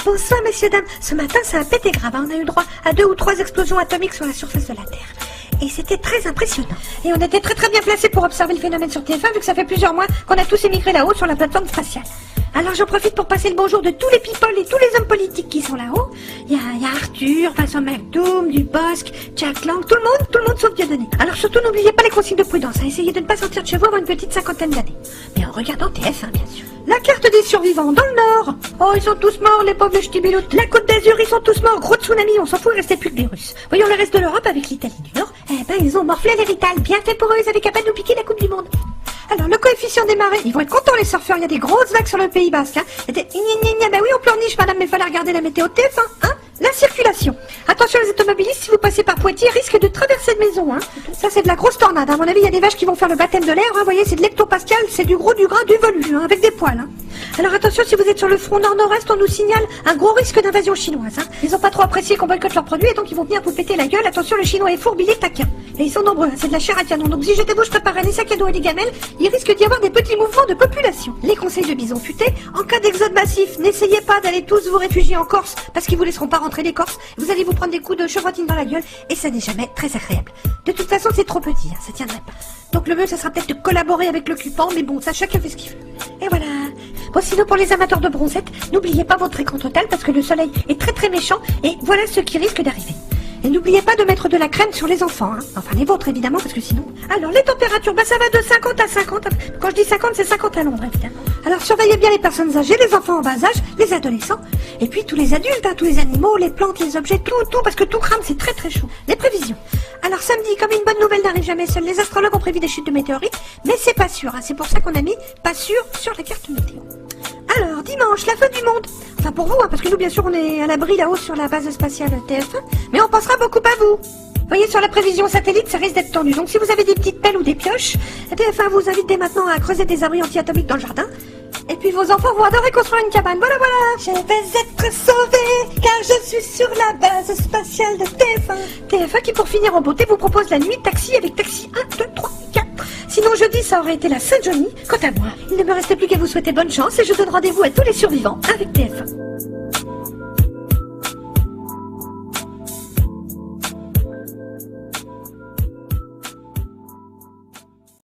Bonsoir, messieurs, dames. Ce matin, ça a pété grave. On a eu droit à 2 ou 3 explosions atomiques sur la surface de la Terre. Et c'était très impressionnant. Et on était très bien placés pour observer le phénomène sur TF1, vu que ça fait plusieurs mois qu'on a tous émigré là-haut sur la plateforme spatiale. Alors j'en profite pour passer le bonjour de tous les people et tous les hommes politiques qui sont là-haut. Il y a Arthur, Vincent McDoom, Dubosc, Jack Lang, tout le monde sauf Dieudonné. Alors surtout n'oubliez pas les consignes de prudence, essayez de ne pas sortir de chez vous avant une petite 50aine d'années. Mais en regardant TF1 bien sûr. La carte des survivants dans le nord. Oh, ils sont tous morts, les pauvres ch'tibiloutes. La Côte d'Azur, ils sont tous morts. Gros tsunami, on s'en fout, il restait plus que des Russes. Voyons le reste de l'Europe avec l'Italie du Nord. Eh ben, ils ont morflé l'héritage. Bien fait pour eux, ils avaient qu'à pas nous piquer la Coupe du Monde. Alors, le coefficient des marées, ils vont être contents les surfeurs, il y a des grosses vagues sur le Pays Basque, hein. Bah oui, on pleurniche, madame, mais fallait regarder la météo TF1, hein. La circulation. Attention les automobilistes, si vous passez par Poitiers, risque de traverser de maison, hein. Ça, c'est de la grosse tornade, à mon avis, il y a des vaches qui vont faire le baptême de l'air, hein. Vous voyez, c'est de l'hectopascal, c'est du gros, du gras, du velu, hein, avec des poils, hein. Alors attention, si vous êtes sur le front nord-nord-est, on nous signale un gros risque d'invasion chinoise, hein. Ils ont pas trop apprécié qu'on boycotte leurs produits et donc ils vont venir vous péter la gueule. Attention, le chinois est fourbe, il est taquin. Et ils sont nombreux, hein. C'est de la chair à canon. Donc si j'étais vous, je préparerais des sacs à dos et des gamelles. Il risque d'y avoir des petits mouvements de population. Les conseils de Bison Futé, en cas d'exode massif, n'essayez pas d'aller tous vous réfugier en Corse parce qu'ils vous laisseront pas rentrer les Corses. Vous allez vous prendre des coups de chevrotine dans la gueule et ça n'est jamais très agréable. De toute façon, c'est trop petit, hein. Ça tiendrait pas. Donc le mieux, ça sera peut-être de collaborer avec l'occupant, mais bon, ça chacun fait ce qu'il veut. Et voilà. Bon, sinon pour les amateurs de bronzette, n'oubliez pas votre écran total parce que le soleil est très méchant et voilà ce qui risque d'arriver. Et n'oubliez pas de mettre de la crème sur les enfants, hein. Enfin les vôtres évidemment parce que sinon... Alors les températures, ça va de 50 à 50. Quand je dis 50, c'est 50 à l'ombre évidemment. Alors surveillez bien les personnes âgées, les enfants en bas âge, les adolescents, et puis tous les adultes, hein, tous les animaux, les plantes, les objets, tout, parce que tout crame, c'est très chaud. Les prévisions. Alors samedi, comme une bonne nouvelle n'arrive jamais seule, les astrologues ont prévu des chutes de météorites, mais c'est pas sûr, hein. C'est pour ça qu'on a mis pas sûr sur la carte météo. Alors, dimanche, la fin du monde. Enfin pour vous, hein, parce que nous, bien sûr, on est à l'abri là-haut sur la base spatiale TF1, mais on pensera beaucoup à vous. Vous voyez, sur la prévision satellite, ça risque d'être tendu. Donc si vous avez des petites pelles ou des pioches, TF1 vous invite dès maintenant à creuser des abris anti-atomiques dans le jardin. Et puis vos enfants vont adorer construire une cabane. Voilà. Je vais être sauvée, car je suis sur la base spatiale de TF1. TF1 qui, pour finir en beauté, vous propose la nuit taxi avec taxi 1, 2, 3, 4. Sinon, jeudi, ça aurait été la Saint-Johnny. Quant à moi, il ne me restait plus qu'à vous souhaiter bonne chance et je donne rendez-vous à tous les survivants avec TF1.